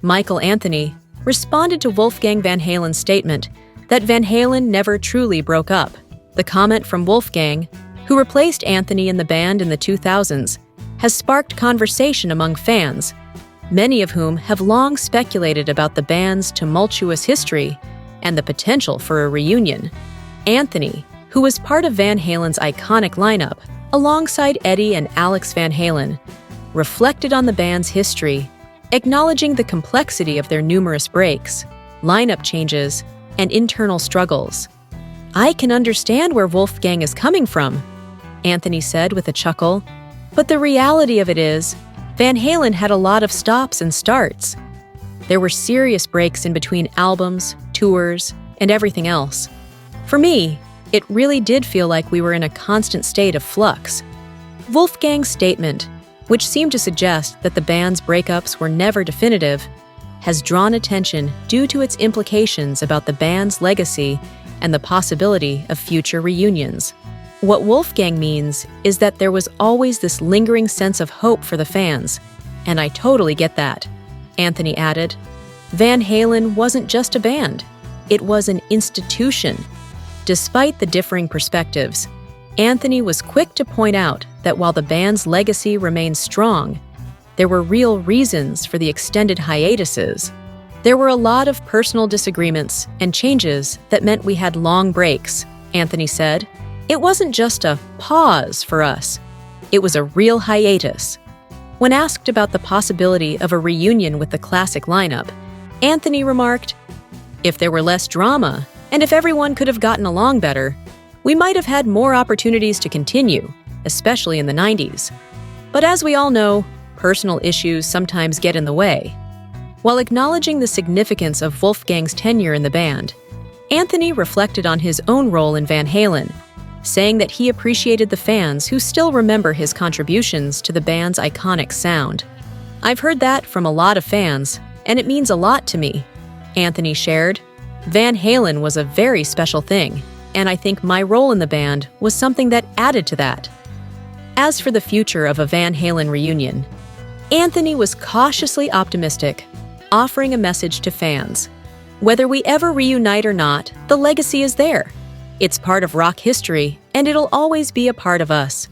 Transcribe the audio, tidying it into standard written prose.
Michael Anthony, responded to Wolfgang Van Halen's statement that Van Halen never truly broke up. The comment from Wolfgang, who replaced Anthony in the band in the 2000s, has sparked conversation among fans, many of whom have long speculated about the band's tumultuous history and the potential for a reunion. Anthony, who was part of Van Halen's iconic lineup, alongside Eddie and Alex Van Halen, reflected on the band's history, acknowledging the complexity of their numerous breaks, lineup changes, and internal struggles. "I can understand where Wolfgang is coming from," Anthony said with a chuckle, "but the reality of it is, Van Halen had a lot of stops and starts. There were serious breaks in between albums, tours, and everything else. For me, it really did feel like we were in a constant state of flux." Wolfgang's statement, which seemed to suggest that the band's breakups were never definitive, has drawn attention due to its implications about the band's legacy and the possibility of future reunions. What Wolfgang means is that there was always this lingering sense of hope for the fans, and I totally get that. Anthony added, "Van Halen wasn't just a band, it was an institution." Despite the differing perspectives, Anthony was quick to point out that while the band's legacy remains strong, there were real reasons for the extended hiatuses. There were a lot of personal disagreements and changes that meant we had long breaks, Anthony said. "It wasn't just a pause for us, it was a real hiatus." When asked about the possibility of a reunion with the classic lineup, Anthony remarked, "If there were less drama, and if everyone could have gotten along better, we might have had more opportunities to continue, especially in the 90s. But as we all know, personal issues sometimes get in the way." While acknowledging the significance of Wolfgang's tenure in the band, Anthony reflected on his own role in Van Halen, saying that he appreciated the fans who still remember his contributions to the band's iconic sound. "I've heard that from a lot of fans, and it means a lot to me," Anthony shared. "Van Halen was a very special thing, and I think my role in the band was something that added to that." As for the future of a Van Halen reunion, Anthony was cautiously optimistic, offering a message to fans. "Whether we ever reunite or not, the legacy is there. It's part of rock history, and it'll always be a part of us.